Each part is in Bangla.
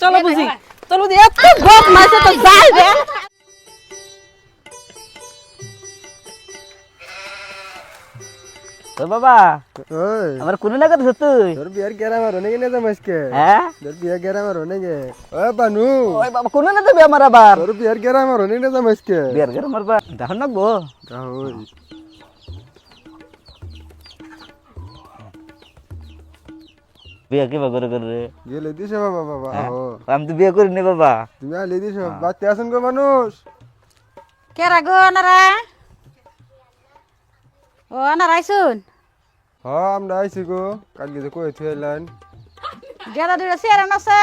চলো বুঝি চলো বুঝি এত ভোগ মাসে তো যাই রে তো বাবা ওই আমার কোন না কথা তুই তোর বিয়ার গেরা মারো নাকি না জামাইসকে হ্যাঁ তোর বিয়ার গেরা মারো নাকি ওই বানু ওই বাবা কোন না তুমি আমার আবার তোর বিয়ার গেরা মারো নাকি না জামাইসকে বিয়ার ঘর মারবা দেখুন না গো ওই বিয়া কিবা করে করে গেলে দিছ বাবা বাবা ও আমি তো বিয়ে করিনি বাবা তুমি আলি দিছ বাচ্চা আছেন গো মানুষ কেরা গো নারা ও নারা আইছুন হ্যাঁ আমরা আইছি গো কালকে তো কই থইলেন গেদা দুইটা চেয়ার আছে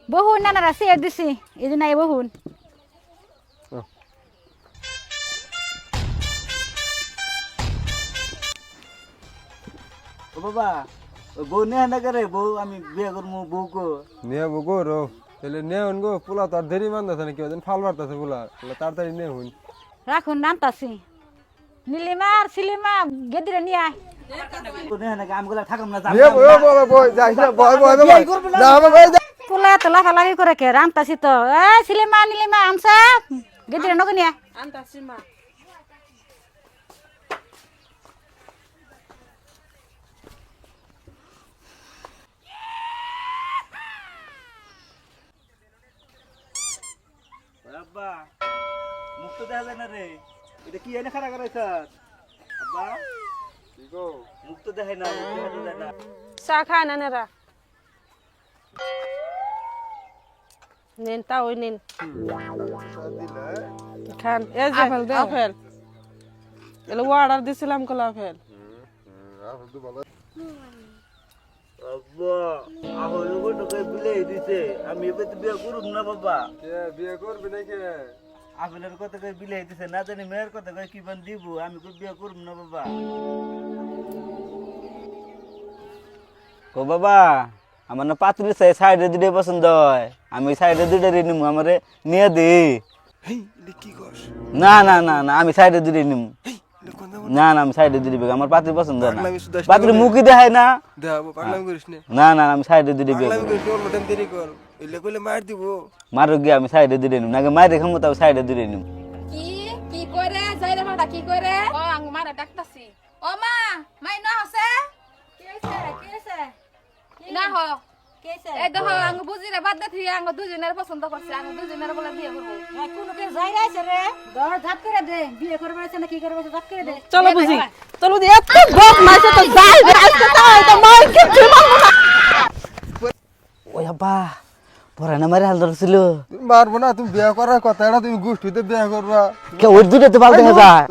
বহুন না নারা চেয়ার দিছি এই জন্য এই বহুন ও বাবা ওই বউ নেয় না করে বউ আমি বিয়ে করবো বউ কো নিয়ে গো রো তাহলে নেউন গো পোলা তো আর দেরি মানতাছে না কেউ যেন ফাল মারতাছে পোলা তাড়াতাড়ি নেউন রাখুন নামতাছি নীলিমার সিলিমা গেদিরে নিয়ে আয় নেয় না আমগুলা থাকাম না নিয়ে বই বই বই যাইস না বই বই বই না বাবা পোলা তো লাফালাফি করে কে রামতাছি তো এ সিলিমা নীলিমা আমসা গেদিরে নগো নিয়ে আব্বা মুখ তো দেখা যায় না রে এটা কি এনে খারাপ করাইছ আব্বা কি গো মুখ তো দেখাই না মুখ দেখা যায় না চা খায় না নেরা নেন তা ওই নেন খান এই যে আপেল এলো অর্ডার দিছিলাম কলা আপেল আব্বা আহো এগো তো কই বিলে দিছে আমি এবে তো বিয়ে করব না বাবা কে বিয়ে করবি নাকি আপেলের কথা কই বিলে দিছে না জানি মেয়ের কথা কই কি বান দিব আমি কই বিয়ে করব না বাবা ও বাবা আমার না পাত্রী চাই সাইডে দুটো পছন্দ হয় আমি সাইডে দুটো নিমু আমারে নিয়ে দি কি করছ না না না না আমি সাইডে দুটো নিমু না না আমি সাইডে দুটো বেগ আমার পাত্রী পছন্দ না পাত্রী মুখই দেখায় না দেখাবো পাগলামি করিস না না না আমি সাইডে দুটো বেগ পাগলামি করিস ওর মতন দেরি কর এলে কইলে মার দিব মারো গিয়ে আমি সাইডে দুটো নিমু নাকি মাইরে খামু তাও সাইডে দুটো নিমু কি কি করে যাইরে মাটা কি করে ও আঙ্গ মারা ডাকতাছি ও মা মাই না হসে কি হইছে কি হইছে না হ কি হইছে এই দেখো আঙ্গ বুঝিরে বাদ দে আঙ্গ দুজনের পছন্দ করছে আঙ্গ দুজনের বলে বিয়ে করব কোন কে যাই রাইছে রে দর ঝাপ করে দে বিয়ে করবে আছে না কি করবে ঝাপ করে দে চলো বুঝি চলো বুঝি এত ভোগ মাসে তো যাই রে আজকে তো এটা মই কিছু মারবো না ওই আব্বা পরে না মারে হাল ধরছিল তুমি মারবো না তুমি বিয়ে করার কথা এটা তুমি গোষ্ঠীতে বিয়ে করবা কে ওর দুটোতে পাল্টে যায়